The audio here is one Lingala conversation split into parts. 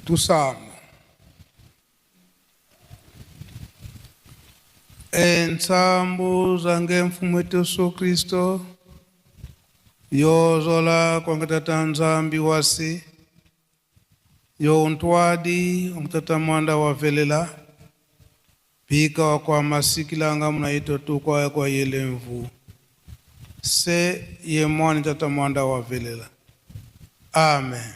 Tusame. Ensambu zange mfumu wetu Yesu Kristo yozola kwangata nzambi wasi yo ntwadi omutata mwanda wavelela pika wakwa masikilanga munaito tukwa kwa yelemvu se ye mwani tata mwanda wavelela. Amen.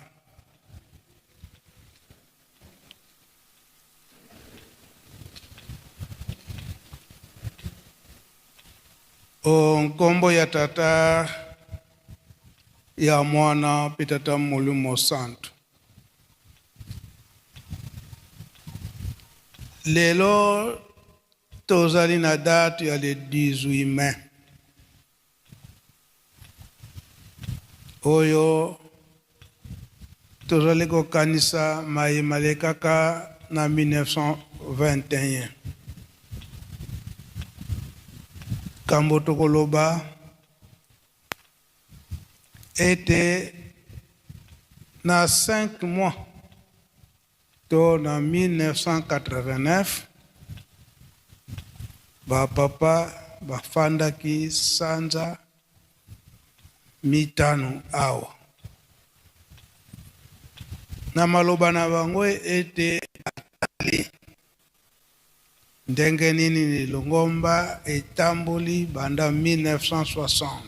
O nkombo ya tata ya mwana pitata mulimo santo. Lelo tozali na date ya le 18 mai. Oyo tozali kokanisa mayemale kaka na 1921. Kambo tokoloba était na 5 mois to na 1989 ba papa bafandaki sanza mitano awa na maloba na bango ete atali ndenge nini ni Longomba etamboli banda 1960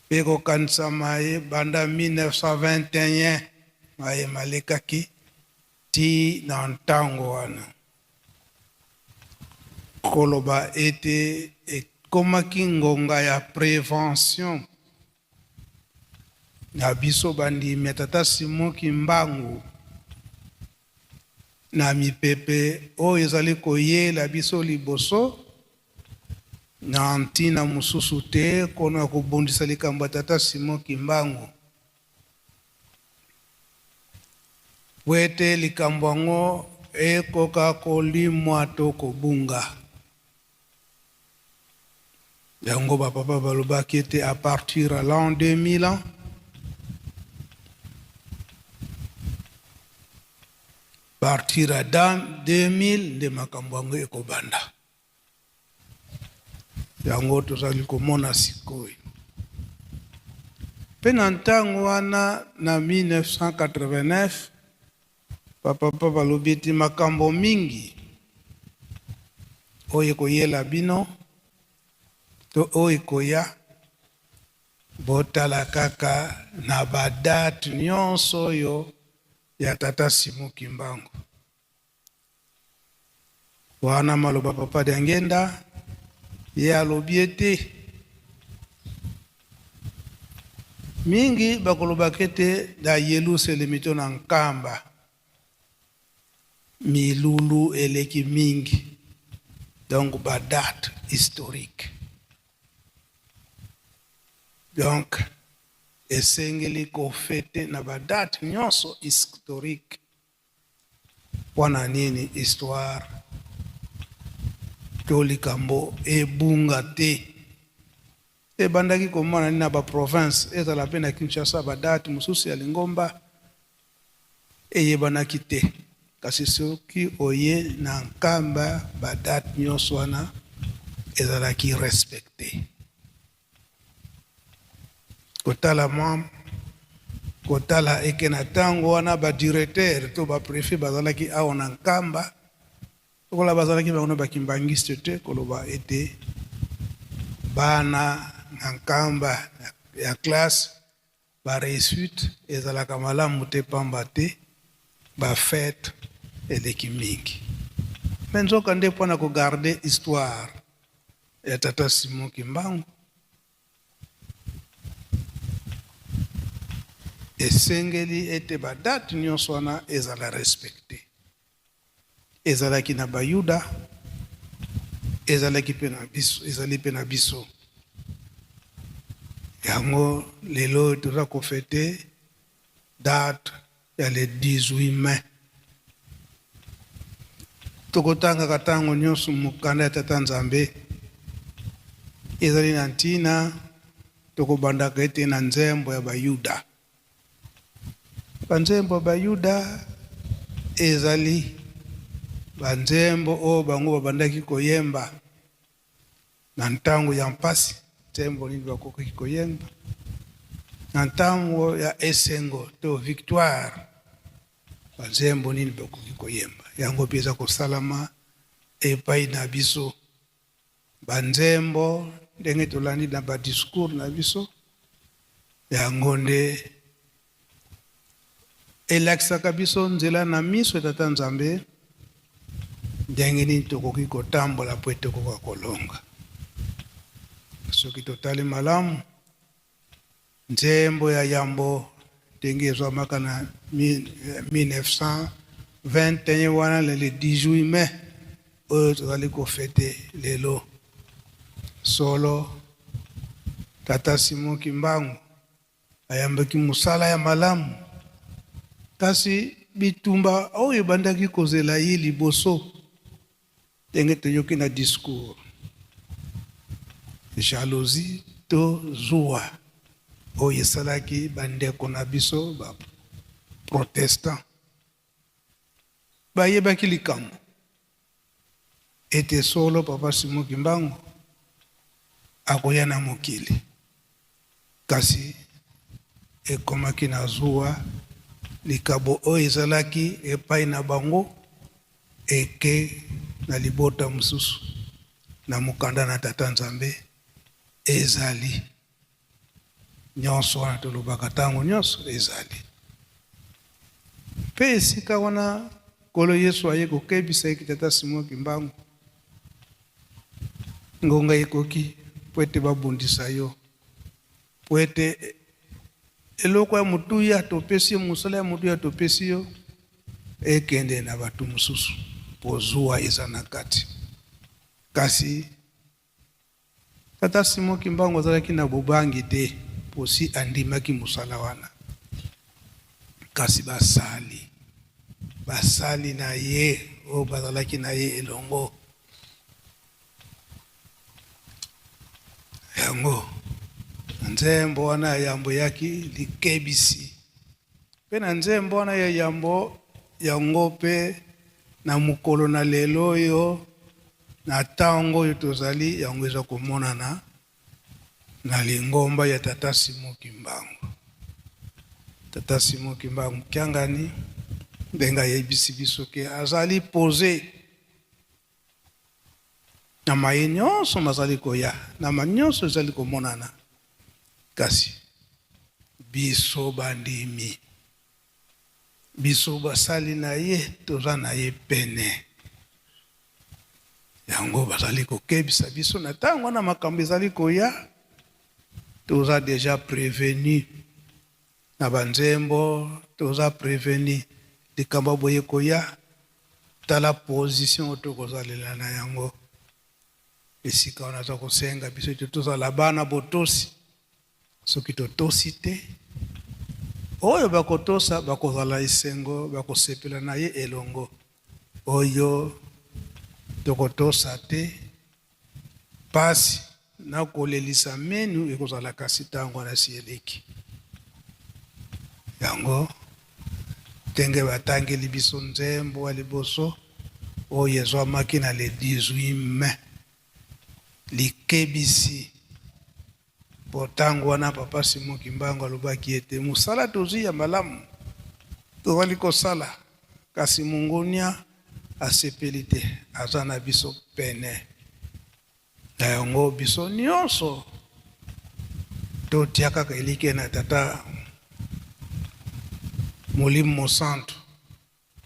peko kanisa maye banda 1921 maye malekaki ti na ntango wana koloba ete ekomaki ngonga ya prévention na biso bandimi tata Simon Kimbangu na mipepe oyo ezali koyela biso liboso na ntina mususu te kona kobondisa likambo tata Simon Kimbangu wete likambo yango ekoka kolimwa to kobunga yango bapapa balobaki ete à partir à l'an 2000 ans partir à dans 2000 nde makambo yango ekobanda yango tozali komona sikoyo mpe na ntango wana na 1989 bapapa balobi ete makambo mingi oyo ekoyela bino to oyo ekoya botala kaka na badate nyonso oyo ya tata Simon Kimbangu wana maloba papa de ngenda ye alobi ete mingi bakolobaki ete da yelusele mito na nkamba milulu eleki mingi donc badate historique donc esengeli kofete na badate nyonso historique wana nini histoire to likambo ebunga te ebandaki komona nini na baprovince ezala mpe na Kinshasa badate mosusu ya Lingomba eyebanaki te kasi soki oye na nkamba badate nyonso wana ezalaki respecte kotala mam kotala eke na ntango wana badirecteur to baprefet bazalaki awa na nkamba tokola bazalaki bango bakimbangiste te koloba ete bana na nkamba ya classe bareusite ezalaka malamu te pamba te bafete eleki mingi me nzoka nde mpona kogarde histoire ya tata Simon Kimbangu esengeli ete badate nyonso wana ezala respecte ezalaki na bayuda ezalaki mpe na biso ezali mpe na biso yango lelo toza kofete date ya le 18 mai tokotangaka ntango nyonso mokanda ya tata Nzambe ezali na ntina tokobandaka ete na nzembo ya bayuda banzembo bayuda ezali banzembo o bango babandaki koyemba na ntango ya mpasi nzembo nini bakoki koyemba na ntango ya esengo to victoire banzembo nini bakoki koyemba yango mpe eza kosalama epai na biso banzembo ndenge tolandi na badiscours na biso yango nde elakisaka biso nzela na miso ya Tata Nzambe ndenge nini tokoki kotambola mpo tokoka kolonga. Soki totali malamu nzembo ya yambo ndenge ezwamaka na 1921 wana le 18 mai oyo tozali kofete lelo solo Tata Simon Kimbangu ayambaki mosala ya malamu kasi bitumba oyo ebandaki kozela ye liboso ndenge toyoki na discours jalousie to zuwa oyo esalaki bandeko na biso ba protestant bayebaki likambo ete solo Papa Simon Kimbangu akoya na mokili kasi ekomaki na zuwa likabo oyo ezalaki epai na bango eke na libota mosusu na mokanda na Tata Nzambe ezali nyonso wana tolobaka ntango nyonso ezali mpe esika wana Nkolo Yesu aye kokebisa eki Tata Simon Kimbangu ngonga ekoki po ete babundisa yo po ete eloko ya motuya topesi yo mosala ya motuya topesi yo ekende na bato mosusu po zuwa eza na kati kasi Tata Simon Kimbangu azalaki na bobangi te posi andimaki mosala wana kasi basali na ye oyo bazalaki na ye elongo yango nzembo wana ya yambo yaki likebisi mpe na nzembo wana ya yambo yango mpe na mokolo na lelo oyo na ntango oyo tozali yango eza komonana na lingomba ya Tata Simon Kimbangu. Tata Simon Kimbangu kiangani ndenge ayebisi biso ke azali pose na maye nyonso mazali koya na manyonso ezali komonana kasi biso bandimi biso basali na ye toza na ye pene yango bazali kokebisa biso na ntango wana makambo ezali koya toza deja prévenu na banzembo toza prévenu likambo boye koya tala position oyo tokozalela na yango esika wana aza kosenga biso ete tozala bana botosi soki totosi te oyo bakotosa bakozala esengo bakosepela na ye elongo oyo tokotosa te pasi na kolelisa menu ekozala kasi ntango wana si eleki yango ndenge batangeli biso nzembo ya liboso oyo ezwamaki na le 18 mai likebisi po ntango wana Papa Simon Kimbangu alobaki ete mosala tozwi ya malamu tozali kosala kasi mongonia asepeli te aza na biso pene na yango biso nyonso totia kaka elike na Tata Molimo Mosantu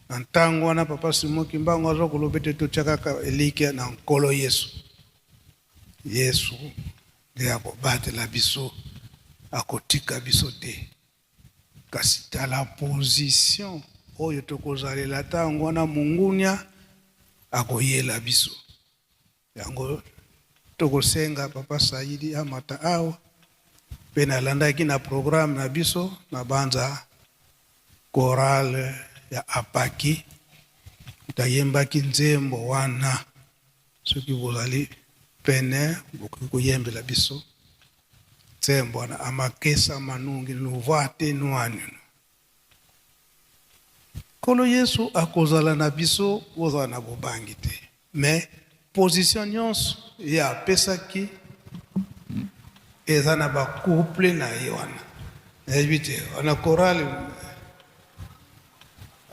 na ntango wana Papa Simon Kimbangu aza koloba ete totia kaka elike na Nkolo Yesu nde akobatela biso akotika biso te kasi tala position oyo tokozalela ntango wana mongunia akoyela biso yango tokosenga Papa Saidi amata awa mpe nalandaki na programme na biso na banza chorale ya apaki tayembaki nzembo wana soki bozali pene bokoki koyembela biso nzembo wana amakesa manungi nuvoate nwanu Kolo Yesu akozala na biso kozala na bobangi te. Mais position nyonso ya pesaki eza na ba couple na ye wana. Ebite wana chorale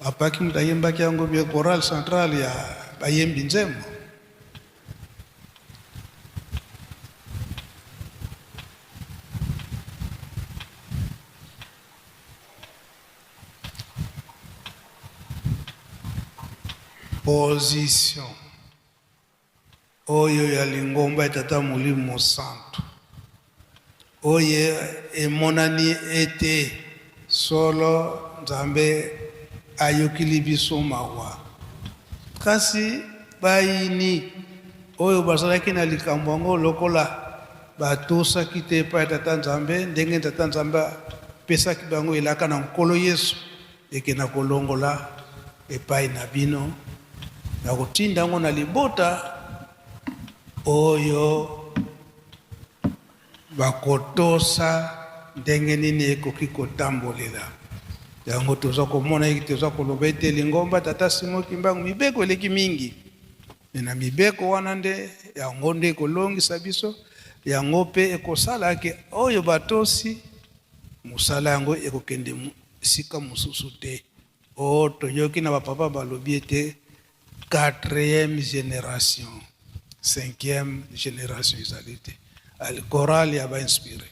apaki mutayembaki yango bia chorale centrale ya bayembi nzembo. Position oyo ya lingomba etata Molimo Santo oye emonani ete solo Nzambe ayokili biso mawa kasi bayini oyo bazalaki na likambo yango lokola batosaki te epai tata Nzambe ndenge tata Nzambe pesaki bango elaka na nkolo Yesu ekena kolongola epai na bino na kotinda yango na libota oyo bakotosa ndenge nini ekoki kotambolela. Yango toza komona iki toza koloba ete lingomba tata Simon Kimbangu mibeko eleki mingi. Na mibeko wana nde yango nde ekolongisa biso yango mpe ekosalaki oyo batosi mosala yango ekokende sika mosusu te. O toyoki na bapapa balobi ete 4e génération, 5e génération ezali te. Al chorale ya ba inspiré.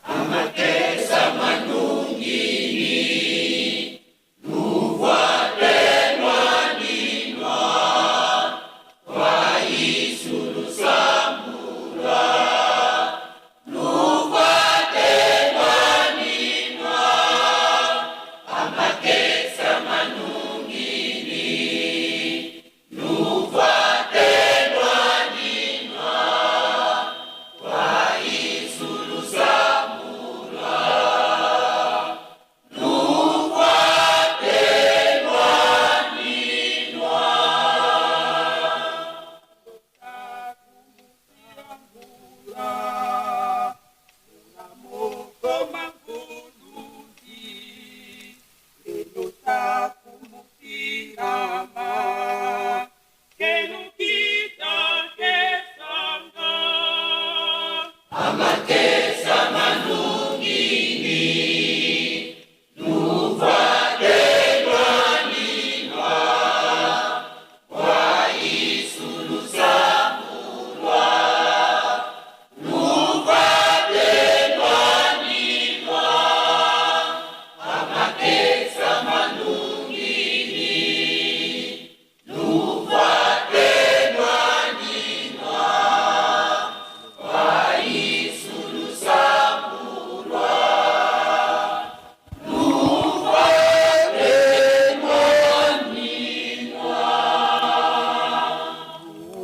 Amakesa manungini nuvatenwa ninwa vaisulu sambura nuvatenwa ninwa amakesa manungini nuvatenwa ninwa vaisulu sambura Amakesa manungini nuvatenwa ninwa vaisulu sambura nuvatenwa ninwa amakesa manungini nuvatenwa ninwa vaisulu sambura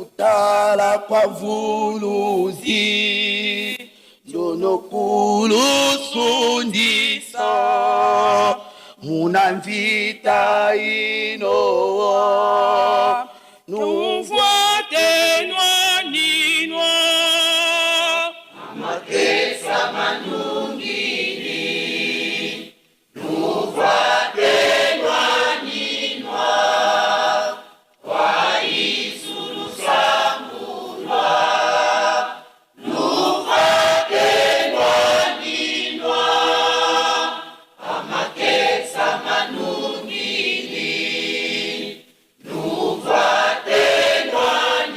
Utala kwa vuluzi jonokulu sundisa munamvita ino nuvatenwa ninwa amakesa manungini nuvatenwa ninwa vaisulu sambura nuvatenwa ninwa amakesa manungini nuvatenwa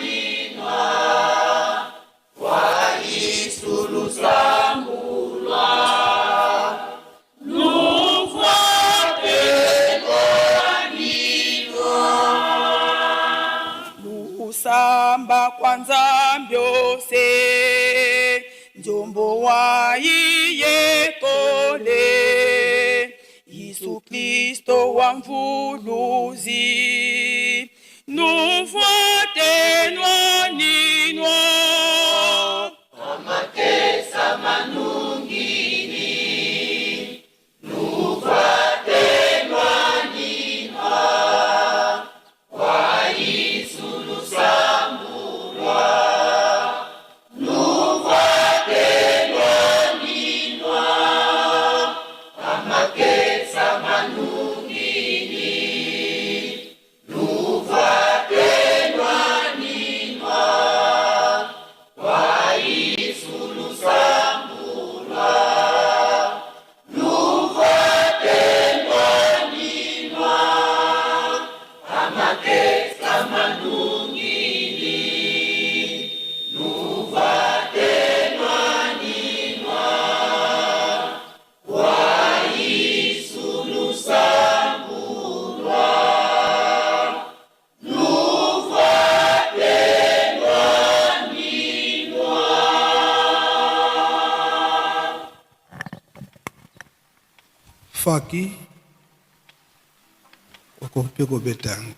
ninwa vaisulu sambura nuvatenwa ninwa lusamba kwa nzambyose njombo waiyekole Yesu Kristo wa mvuluzi nuvatenwa ninwa amakesa manungini nuvatenwa ninwa vaisulu sambura nuvatenwa ninwa Faki wakopeko betangu.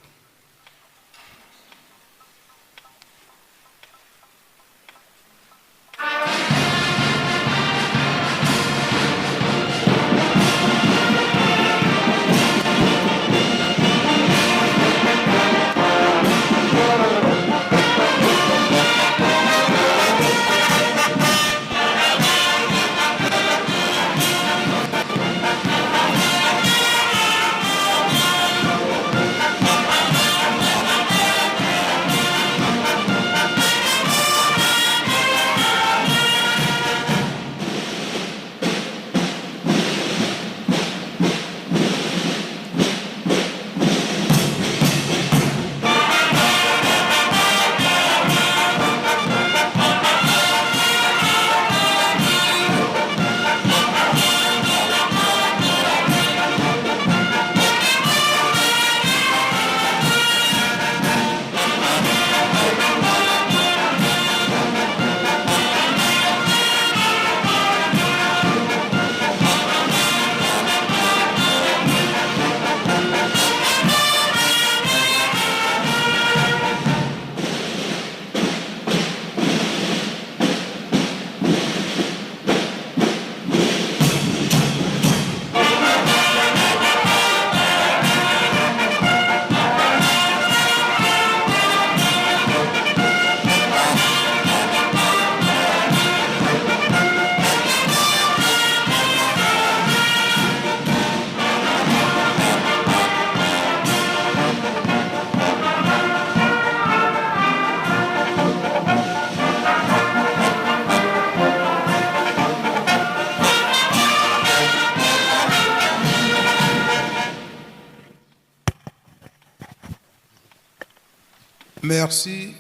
Merci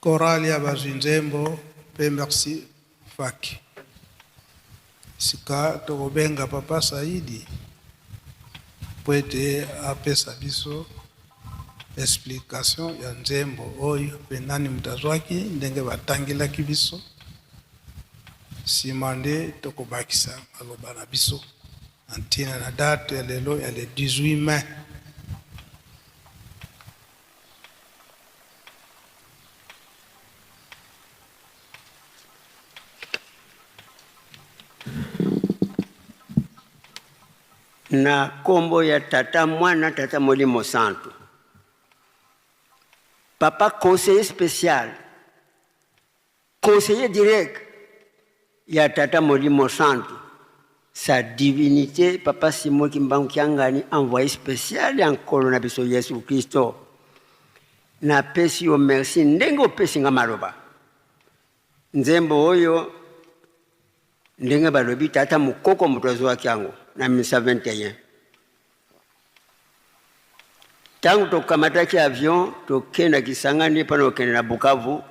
Coralia Bazinzembo, pe merci Faki. Sika tokobenga Papa Saidi pwete apesa biso explication ya nzembo oyo penani mutazwaki ndenge batangilaki biso simande tokobakisa maloba na biso antina na date ya lelo ya le 18 mai. Na kombo ya tata mwana tata Molimo Santo. Papa conseiller spécial, conseiller direct ya tata Molimo Santo. Sa divinité Papa Simon Kimbangu Kiangani envoyé spécial encore na biso Yesu Kristo. Na pesi yo merci ndengo pesi nga maloba. Nzembo oyo ndenge balobi tata mukoko mutwazo wa kyango na 1921. Tangu tokamataki avion tokenda Kisangani pano okende na Bukavu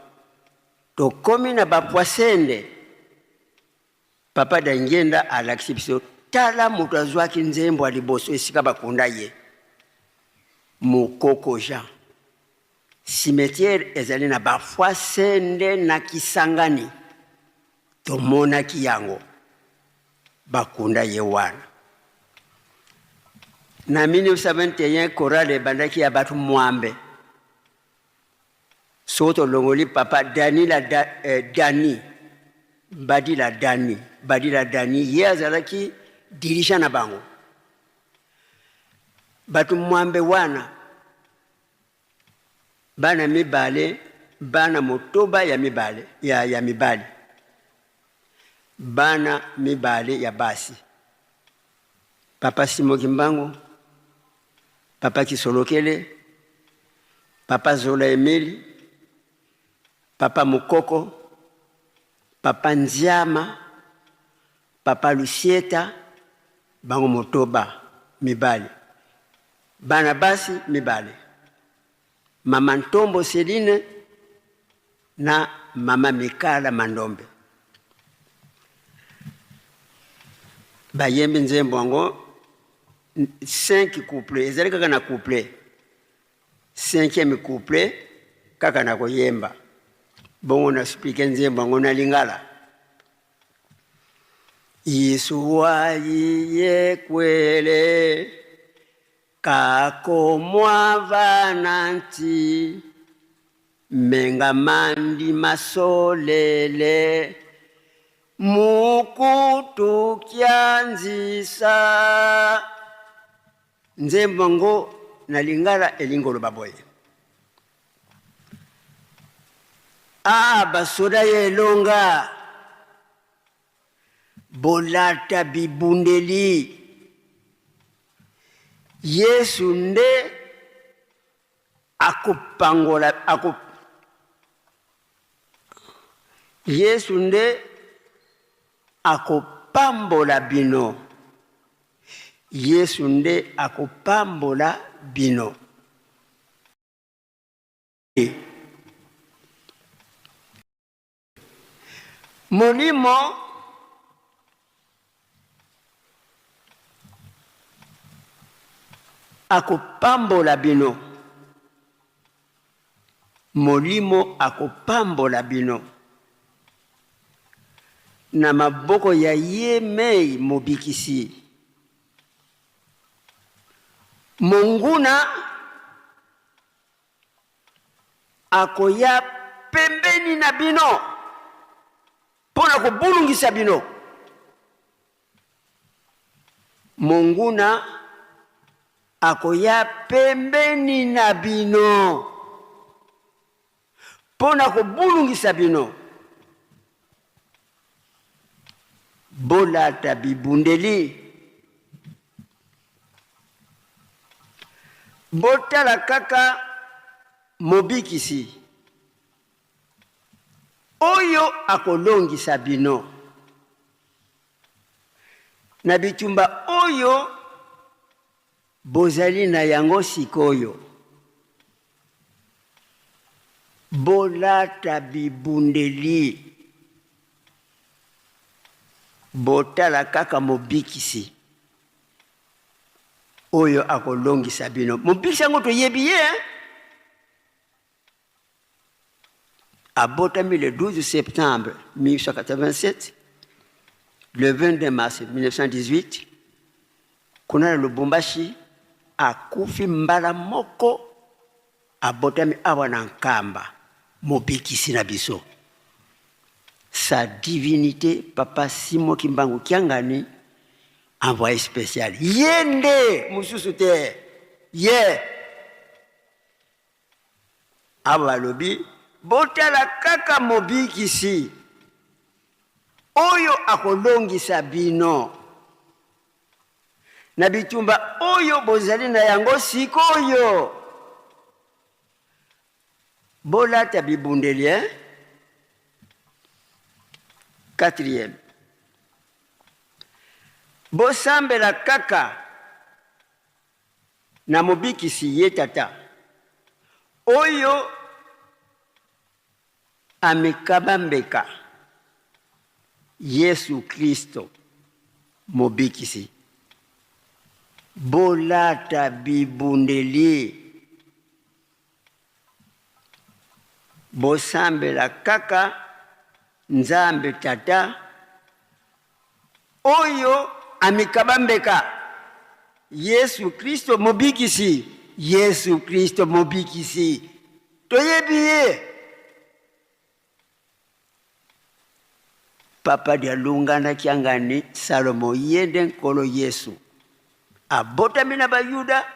tokomi na bapwasende Papa Dangenda alakisi biso tala mutwazo wa kinzembo aliboso esika bakunda ye mukoko Jean. Cimetière ezali na bapwasende na Kisangani tomona kiyango bakunda ye wana. Na 1921 korale bandaki ya batu mwambe soto longoli Papa Badila Dani ye azalaki dirija na bango batu mwambe wana bana mibale bana motoba ya mibale ya mibali bana mibale ya basi Papa Simo Kimbangu, Papa Kisolokele, Papa Zola Emeli, Papa Mukoko, Papa Nziama, Papa Lusieta, bango motoba mibali bana basi mibale Mama Ntombo Seline na Mama Mikala Mandombe. Bayembe nzembo wango 5 couplets, ezali kaka na couplet. 5e couplet kaka na koyemba. Bongo na explique nzembo wango na Lingala. Yesu wayiye kwele kako mwavananti menga mandi masolele mukutu kyanzisa nzembo ngo na Lingala elingolo baboye. Basoda yelonga bolata bibundeli Yesu nde akupangola Yesu nde akupambola bino. Yesu nde akupambola bino. Mulimo akupambola bino. Molimo akupambola bino. Na maboko ya Yemei mobikisi. Munguna akoya pembeni na bino pona kubulungisa bino. Munguna akoya pembeni na bino pona kubulungisa bino. Bolata bibundeli botala kaka mobikisi oyo akolongisa bino na bitumba oyo bozali na yango sikoyo. Bolata bibundeli botala kaka mobikisi oyo akolongisa bino. Mobikisi yango toyebi ye abotami le 12 septembre 1887, le 22 mars 1918 kuna na Lubumbashi. Akufi mbala moko abotami awa na Nkamba mobikisi na biso. Sa divinité Papa Simon Kimbangu Kiangani, envoyé spécial. Yende mususu te ye abalobi botala kaka mobikisi oyo akolongisa bino na bitumba oyo bozali na yango sikoyo. Bolata bibundeli 4e. Bosambela kaka na mobikisi ye tata oyo amekabambeka Yesu Kristo mobikisi. Bolata bibundeli bosambela kaka Nzambe tata oyo amikabambeka Yesu Kristo mobikisi. Yesu Kristo mobikisi toyebiye. Papa dia lungana Kiangani Salomo yende nkolo Yesu abotami na bayuda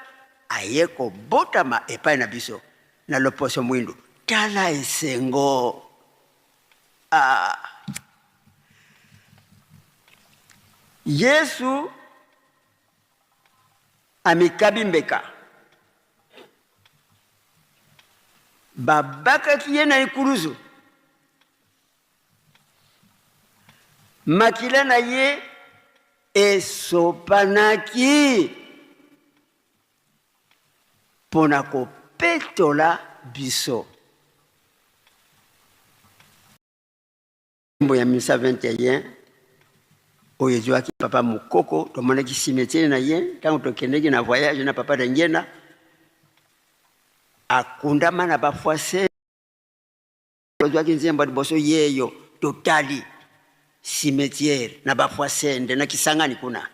ayeko botama epai na biso na loposo mwindu. Tala esengo Yesu amikabimbeka babaka kiena ikuruzu makila na ye esopanaki pona kopetola biso. Mbo ya 1921 oyo ezwaki papa mokoko tomonaki cimetière na ye ntango tokendeki na voyage na papa Dengena akundama na bafwase ozwaki nzembo liboso yeyo totali cimetière na bafwasende na Kisangani kuna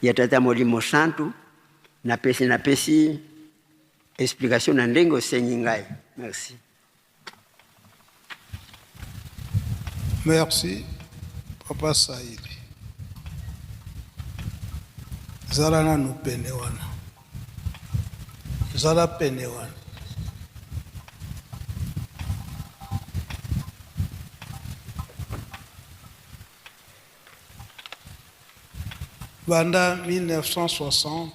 ya tata Molimo Santu napesi explication na ndenge osenyi ngai. Merci. Merci, Papa Saïdi. Zala na nu pene wana. Zala pene wana. Banda 1960,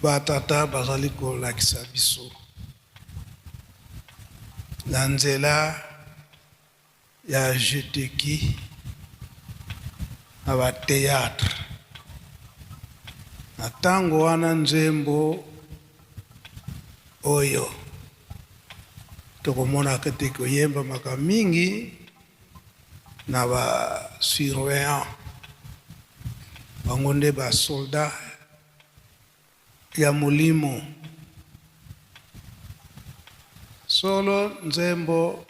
batata bazali kolakisa biso na nzela ya jeteki na bateatre. Na ntango wana nzembo oyo tokomona kete koyemba maka mingi na ba surveillant bango nde ba soldat ya Molimo. Solo nzembo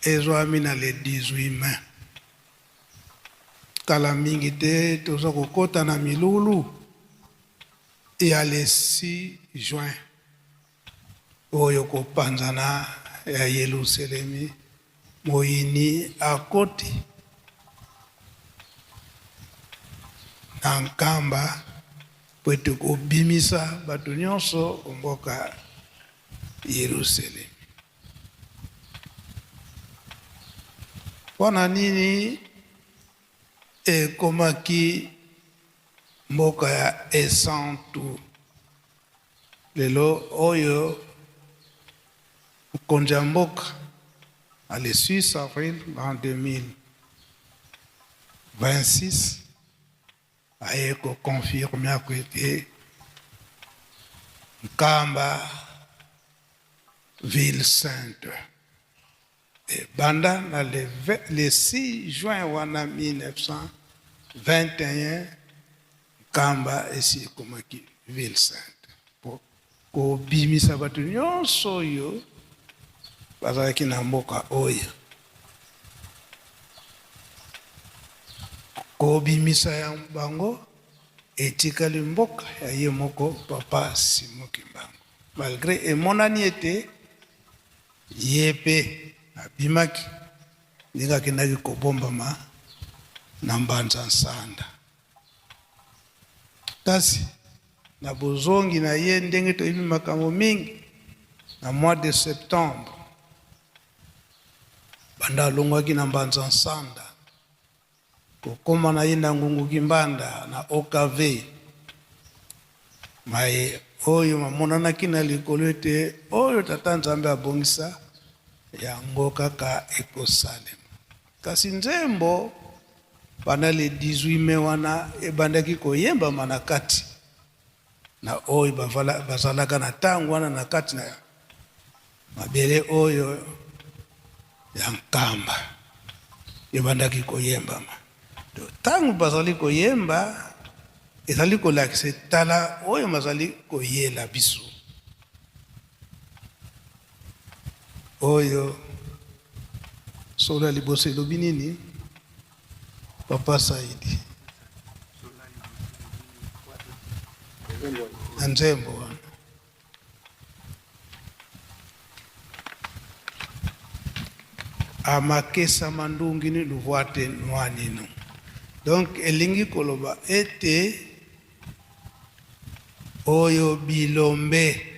ezwami na le 18 mai. Kala mingi te toza kokota na milulu ya le 6 juin oyo kopanzana ya Yerusalemi moyini akoti na nkamba po ete kobimisa bato nyonso mboka Yerusalemi. Wana nini ekomaki mboka ya esantu lelo oyo konja mboka le 6 avril en 2026 aye kokonfirme ako ete nkamba ville sainte. Et banda na le 6 juin wana 1921 nkamba esi ekomaki ville sainte po kobimisa bato nyonso oyo bazalaki na mboka oyo, kobimisa ya bango etikali mboka ya ye moko Papa Simon Kimbangu. Malgré emonani ete ye mpe abimaki ndenge akendaki kobombama na Mbanza Nsanda. Kasi na bozongi na ye ndenge toyebi makambo mingi na mois de septembre banda alongwaki na Mbanza Nsanda kokoma na ye na Ngungu Kimbanda na OKV maye oyo mamonanaki na likolo ete oyo tata Nzambe abongisa yango kaka ekosalema. Kasi nzembo banda le 18 mai wana ebandaki koyembama na kati na oyo bazalaka na ntango wana na kati na mabele oyo ya nkamba ebandaki koyembama. Ntango bazali koyemba ezali kolakisa tala oyo bazali koyela biso oyo solo liboso elobi nini Papa Saidi na nzembo wana amakesa mandungi ni luvuate nwanino. Donc elingi koloba ete oyo bilombe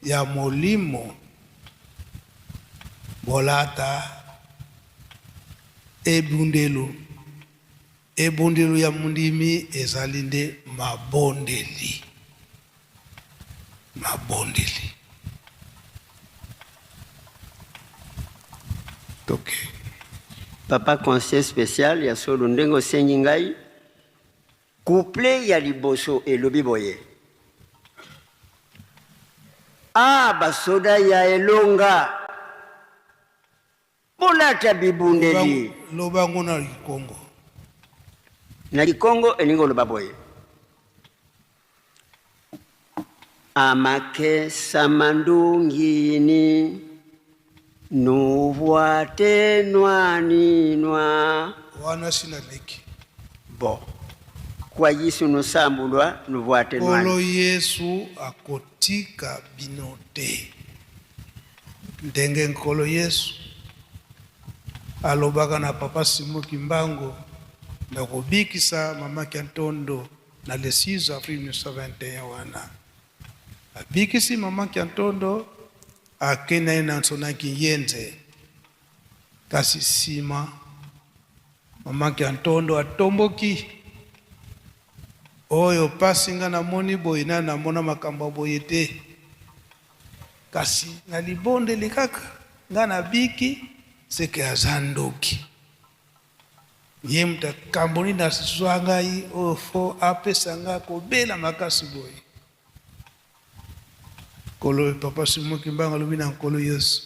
ya Molimo bolata ebundelu ya mundimi ezali nde mabondeli. Okay. Papa conseil spécial ya solo ndengo senyi ngai couple ya liboso elobi boye basoda ya elonga bolata bibundeli lobango na Likongo. na Likongo eningo loba boye amake samandungini nuvwatenwa ninwa Wana sinaleki. bo kwa Yesu nosambulwa nuvwatenwa Kolo Yesu akotika binote. Ndenge nkolo Yesu alobaka na papa Simon Kimbangu na kubikisa mama Kiantondo na le 6 avril 1921 wana. Abikisi mama Kiantondo akena ina nsona kiyenze kasi sima mama Kiantondo atomboki oyo pasinga na moni boyina na mona makambo boyete kasi na libonde likaka ngana biki seke azandoki ye mtakamboni na swangai ofo apesanga ko bela makasi boy kolo papa Simon Kimbangu lumina nkolo Yesu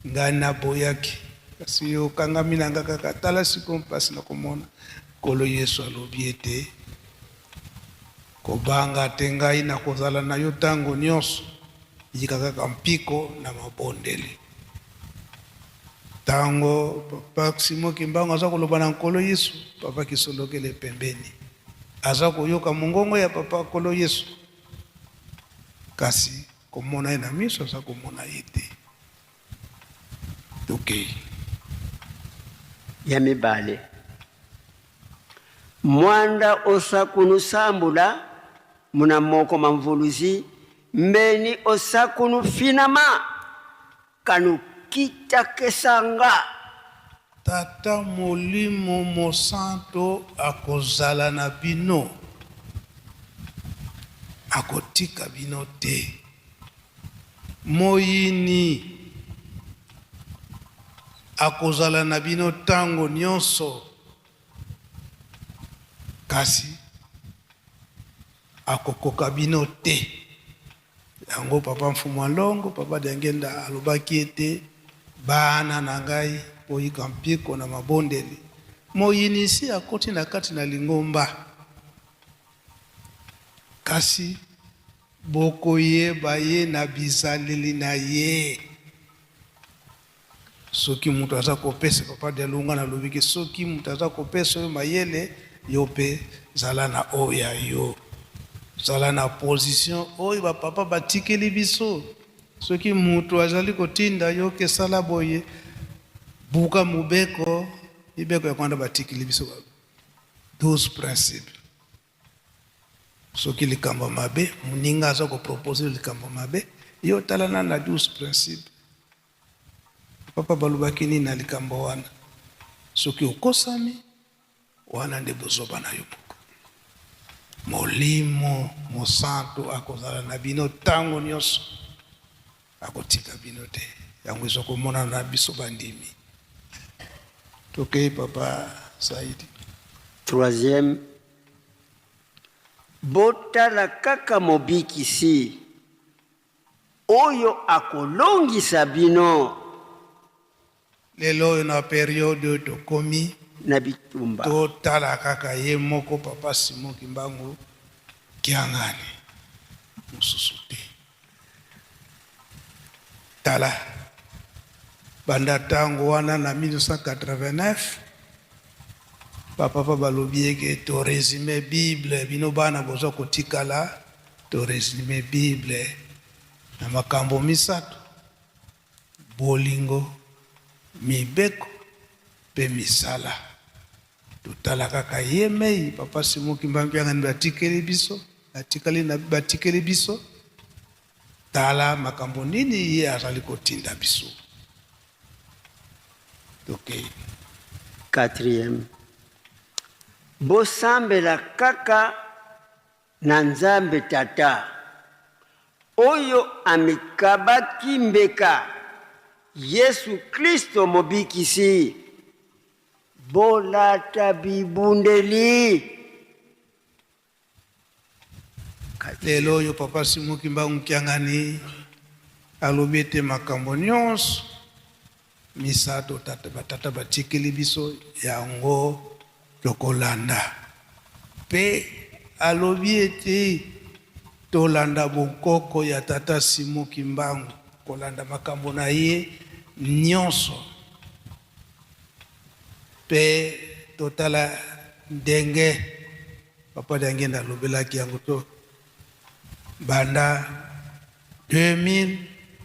ngana boyaki kasi yo kanga mina ngaka katala sikompasi na komona kolo Yesu alobiete kobanga tengai na kozala na yo tango nyonso yikaka mpiko na mabondeli tango papa Simon Kimbangu aza koloba na nkolo Yesu papa kisolokele pembeni aza koyoka mongongo ya papa kolo Yesu kasi komona ina miso aza komona yete okay ya mibale mwanda osakunu sambula muna moko mamvuluzi mbeni osakunu finama kanu kita kesanga tata molimo mosanto akozala na bino akotika bino te moyini akozala na bino tango nyonso kasi akokoka bino te yango papa Mfumu Alongo papa Dengenda alobaki ete bana na ngai oyika mpiko na mabondeli moyini si akoti na kati na lingomba kasi bokoyeba ye na bizaleli na ye soki mutu aza kopesa papa Delunga na lobiki soki mutu aza kopesa yo mayele yo pe zala na oya yo zala na position oyo ba papa batikeli biso soki mutu azali kotinda yo ke sala boye buka mubeko ibeko ya kwanda batikeli biso 12 principes soki likambo mabe muninga aza ko proposer likambo mabe yo talana na 12 principes papa balubaki ni na likambo wana soki okosami wana nde bozoba na yo molimo mosanto akozala na bino tango nyonso akotika bino te yango ezokomona na biso bandimi tokei papa Saidi. Troisième, botala kaka mobikisi oyo akolongisa bino lelo oyo na periode tokomi na bitumba totala kaka ye moko papa Simon Kimbangu kiangani mosusu te tala banda tango wana na 1989 papa balobi eke to résumé Bible bino bana boza kotikala to résumé Bible na makambo misato bolingo mibeko pe misala totala kaka ye mei papa Simon Kimbangu yangani batikeli biso batikeli biso tala makambo nini ye azali kotinda biso. Okay. Quatrième, bosambela kaka na Nzambe tata oyo amikabaki mbeka Yesu Kristo mobikisi bolata bibundeli lelo oyo papa Simon Kimbangu Kiangani alobi ete makambo nyonso misato batata batikeli biso yango tokolanda pe alobi ete tolanda bokoko ya tata Simon Kimbangu kolanda makambo na ye nyonso pe totala ndenge papa dange nalobelaki yango to banda 2000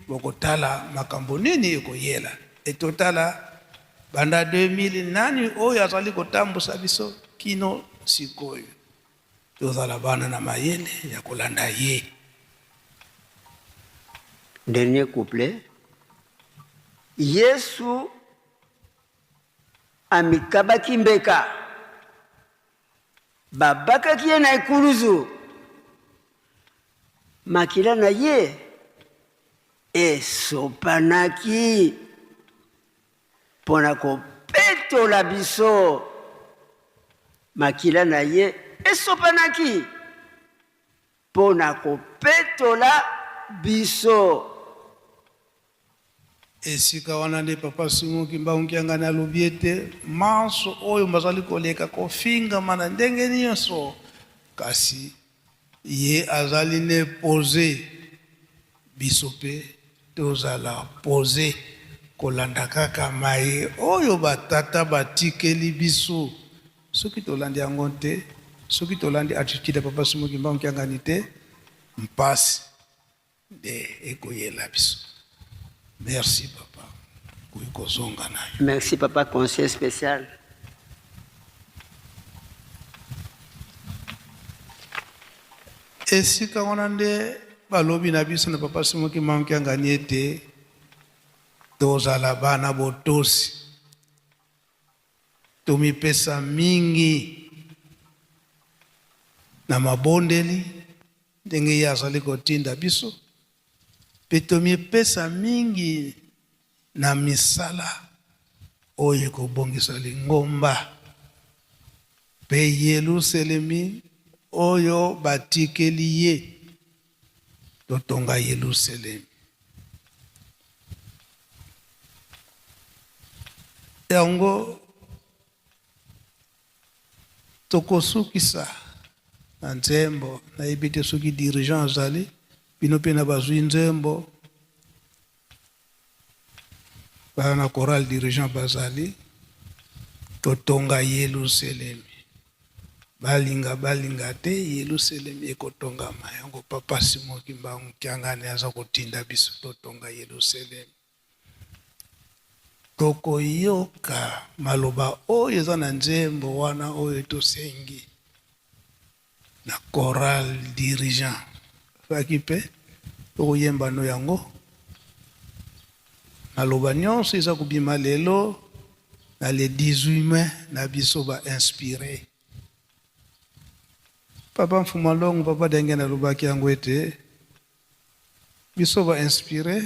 bokotala makambo nini ekoyela etotala banda 2000 nani oyo azali kotambusa biso kino sikoyo tozala bana na mayele ya kolanda ye. Dernier couplet. Yesu amikabaki mbeka babakaki ye na ekuluzu makila na ye esopanaki mpona kopetola biso makila na ye esopanaki mpona kopetola biso. Esika wana nde papa Simon Kimbangu Kiangani alobi ete manso oyo bazali koleka kofinga mana ndenge nyonso kasi ye azali ne pose biso mpe tozala pose kolanda kaka maye oyo batata batikeli biso soki tolandi yango te soki tolandi attitude papa Simon Kimbangu Kiangani te mpasi nde ekoyela biso. Merci papa. Merci papa, conseil spécial. Esika wana nde balobi na biso na papa Simon Kimbangu Kiangani ete tozala bana botosi tomipesa mingi na mabondeli ndenge ye azali kotinda biso pe tomipesa mingi na misala oyo ekobongisa lingomba pe Yelusalemi oyo batikeli ye totonga Yelusalemi. Yango tokosukisa na nzembo nayebi te soki dirigeant azali bino mpe na bazwi nzembo bana na choral dirigeant bazali totonga Yelusalemi balinga te Yelusalemi ekotongama. Yango papa Simon Kimbangu Kiangani aza kotinda biso totonga Yelusalemi tokoyoka maloba oyo eza na nzembo wana oyo tosengi na choral dirigeant faki mpe tokoyemba no yango maloba nyonso eza kobima lelo na le 18 mai na biso ba inspiré. Papa Mfumalongo papa Denge nalobaki yango ete biso ba inspiré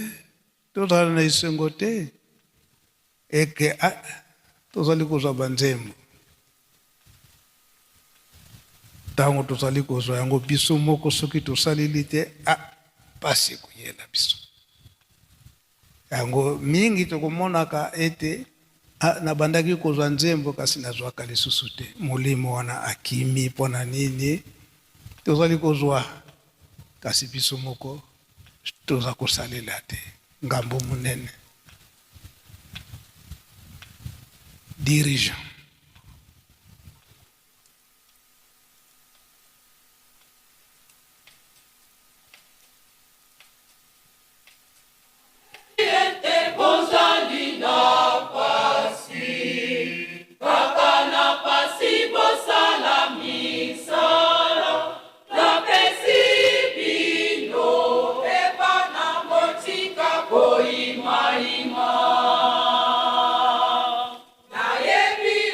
tozala na isengo te eke tozali kozwa banzembo ntango tozali kozwa yango biso moko soki tosaleli te pasi koyela biso. Yango mingi tokomonaka ete nabandaki kozwa nzembo kasi nazwaka lisusu te molimo wana akimi mpona nini tozali kozwa kasi biso moko toza kosalela te ngambo munene. Dirigeant Ima, na yebi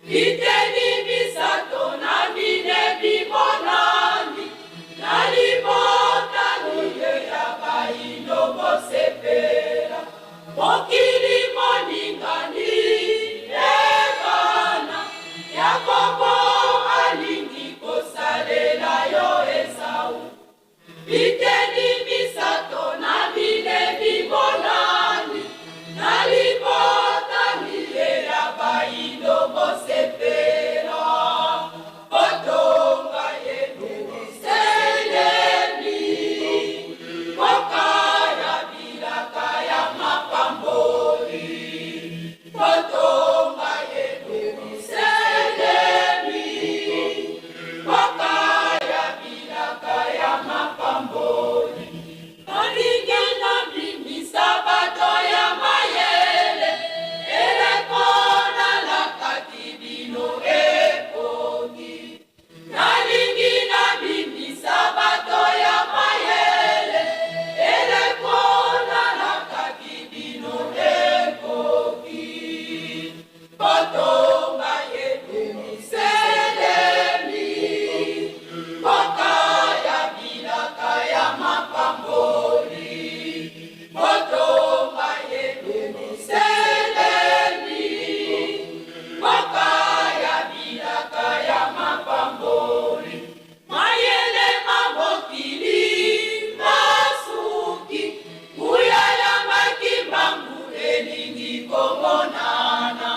Iteni misato na mine bimonani, nalibota nuye ya baino bosepera. Mokili moningani ekana, Yakobo alingi kosalela yo Esau. Iteni misato na mine bimonani, nalibota nuye ya baino bosepera. Otonga yenu seleni, Mokaya bilaka ya mapamboli. Otonga yenu seleni, Mokaya bilaka ya mapamboli. Alingena mimi sabato ya mayele, elekona la katibino epongi. Nalingina mimi sabato ya mayele, elekona la katibino epongi. Potonga yetu seleni, Mokaya bilaka ya mapamboli. Potonga yetu seleni, Mokaya bilaka ya mapamboli. Mayele mabokili masuki, Uyala makimbangu elingi komonana.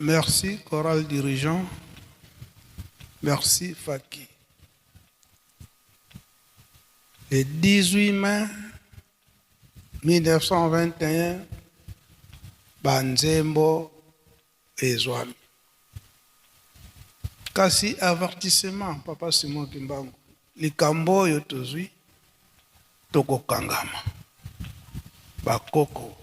Merci, chorale dirigeant. Merci, Faki. Le 18 mai 1921, Banzembo et Zouami. Kasi avertissement, Papa Simon Kimbangu. Likambo yo tozui, toko kangama. Bakoko,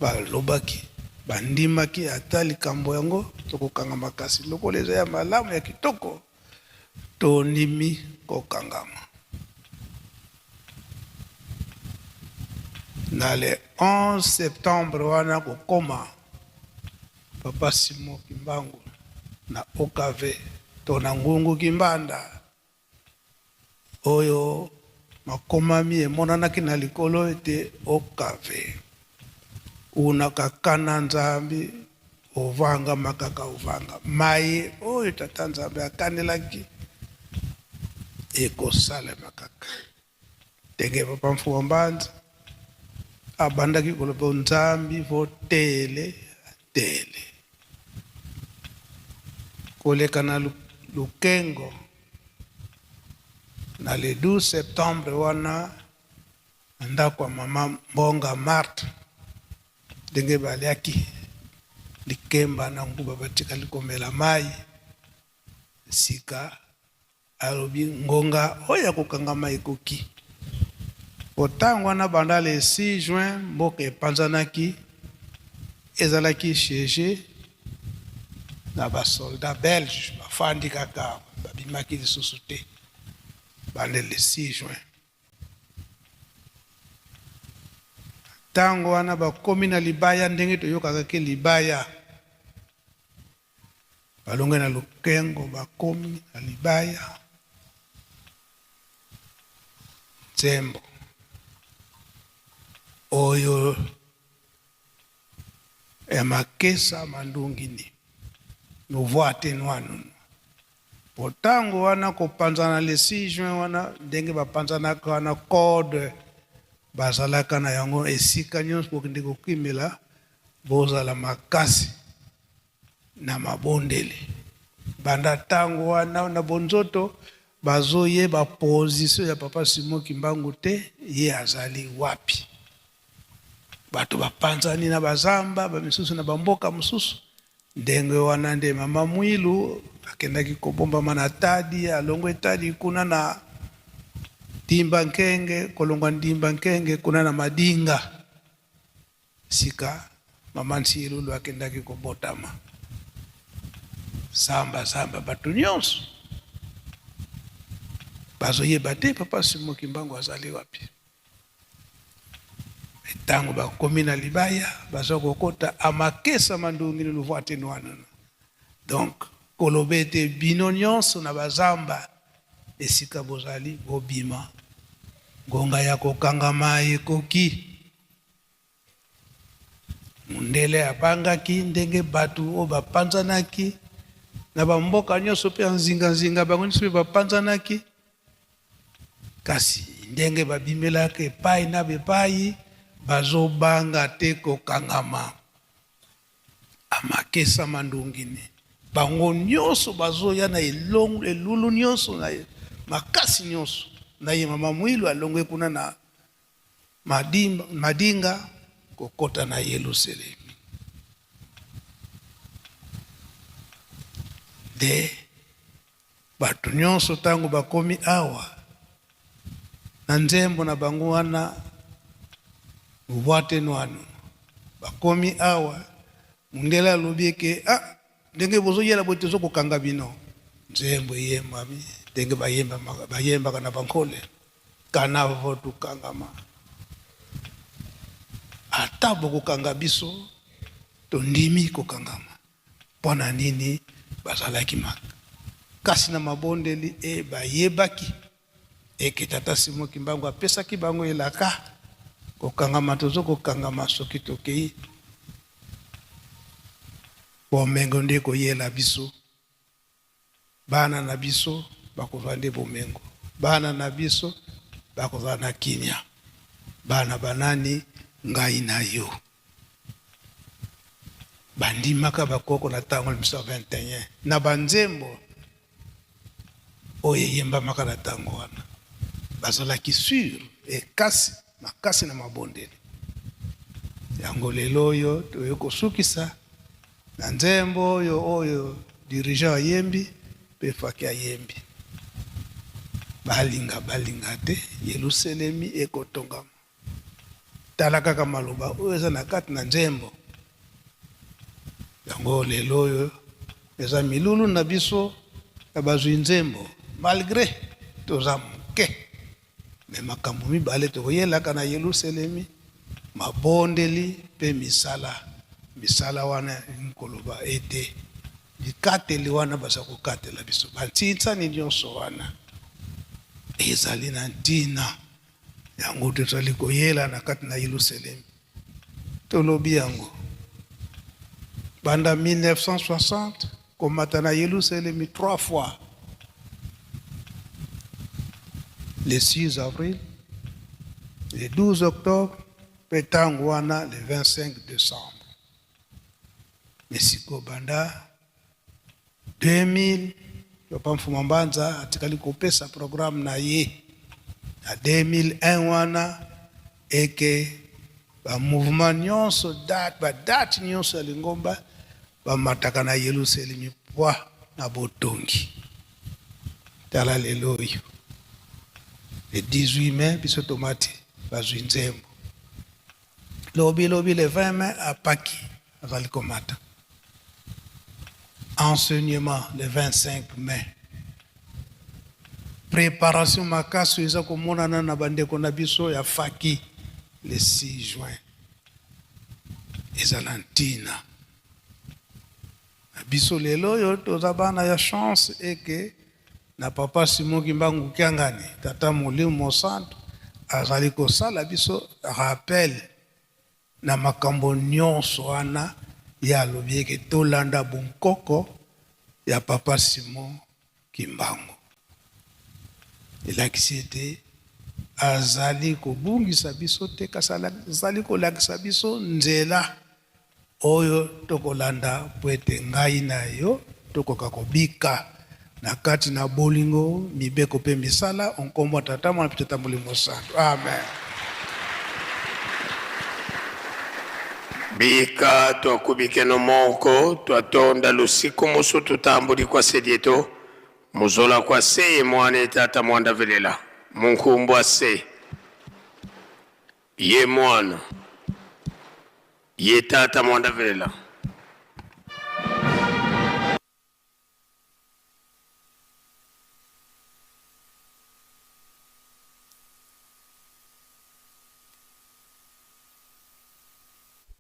balobaki, bandimaki ata likambo yango, toko kangama kasi. Loko leza ya malamu ya kitoko, tonimi ko kangama. Na le 11 septembre wana kokoma Papa Simon Kimbangu na OKV to na ngungu Kimbanda oyo makomami emonanaki na likolo ete OKV una kakana nzambi ovanga makaka ovanga maye oyo tata nzambe akanelaki ekosala makaka tenge Papa Mfuwa Mbanza abandaki koloba nzambi vo tele koleka na Lukengo na le 12 septembre wana ndako ya mama Mbonga Marthe ndenge baliaki likemba na nguba batika likomela mai sika alobi ngonga oya kokangama ekoki. Autant wana banda le 6 juin mboka epanzanaki ezalaki siege na basoldat belge bafandi kaka babimaki lisusu te banda le 6 juin. Tango wana bakomi na libaya ndenge toyokaka ke libaya balonge na Lukengo bakomi na libaya Nzembo oyo emakesa mandungini nouveau atténuant potango wana kopanzana le 6 juin wana ndenge bapanzanaka wana code bazalaka na yango esika nyonso kokende kokimela bozala makasi na mabondele banda tango wana na bonzoto bazoyeba position ya Papa Simon Kimbangu te ye azali wapi. Bato bapanzani na bazamba bamisusu na bamboka mususu ndenge wana nde mama Mwilu akendaki kobomba manatadi alongwe tadi kuna na Ndimba Nkenge kolongwa Ndimba Nkenge kuna na Madinga sika mama Nsilulu akendaki kobotama samba bato nyonso bazoyeba te Papa Simon Kimbangu azali wapi. Tango bakomi na libaya bazo kokota amakesa mandungi no nouveau atténuant. Donc kolobete bino nyonso na bazamba esika bozali bobima ngonga ya kokangama ekoki mundele abangaki ndenge batu o bapanzanaki na bamboka nyonso pe nzinga bango nyonso pe bapanzanaki kasi ndenge babimelaka epai na bepai bazobanga te kokangama amakesa mandungini bango nyonso bazoya na elulu nyonso na makasi nyonso na ye mama Mwilu alongwe kuna na Madinga kokota na Yerusalemu de bato nyonso tango bakomi awa na Nzembo na bango wana Uwate nwanu bakomi awa mundela lobieke ndenge bozo yela botezo kokanga bino Nzembo yemba mi ndenge bayemba kana bankole kana votu kangama ata bokokanga biso to ndimi kokangama pona nini bazalaki maka kasi na mabondeli bayebaki eke Tata Simon Kimbangu apesaki bango elaka kokangama tozo kokangama soki tokei bomengo nde koyela biso bana na biso bakovande bomengo bana na biso bakovana kinya bana banani ngai na yo bandimaka bakoko na ntango 1921 na banzembo oyo eyembamaka na ntango wana bazalaki sur ekasi makasi na mabondeli yango lelo oyo toye kosukisa na nzembo oyo dirigeant ayembi mpe faki ayembi balinga te Yelusalemi ekotongama tala kaka maloba oyo eza na kati na nzembo yango lelo oyo eza milulu na biso ya bazwi nzembo malgré toza moke me makambo mibale tokoyelaka na Yelusalemi mabondeli mpe misala wana nkoloba ete likateli wana baza kokatela biso bantitsani nyonso wana ezali na ntina yango tozali koyela na kati na Yelusalemi tolobi yango banda 1960 komata na Yelusalemi 3 fois le 6 avril le 12 octobre pe ntango wana le 25 décembre mesiko banda 2000 Papa Mfuma Mbanza atikali kopesa programme na ye na 2001 wana eke ba mouvement nyonso date nyonso ya Lingomba bamataka na Yelusalemi pwa na botongi tala lelo oyo le 18 mai biso tomati bazwi nzembo lobi le 20 mai apaki azali komata enseignement le 25 mai préparation makasi eza komonana na bandeko na biso ya faki le 6 juin eza na ntina na biso lelo oyo toza bana ya chance eke na papa Simon Kimbangu Kiangani tata Molimo Santo azali kosala biso rappel na makambo nyonso wana ya alobi eke tolanda bonkoko ya papa Simon Kimbangu elakisi ete azali kobungisa biso te kasi azali kolakisa biso nzela oyo tokolanda po ete ngai na yo tokoka kobika na kati na bolingo mibeko mpe misala onkombo tata mwana mpe tata Molimo Santo amen. Bika twakubike no moko twatonda lusiku musu tutambuli kwa sedieto muzola kwa se mwana tata mwanda velela munkumbwa se ye mwana ye tata mwanda velela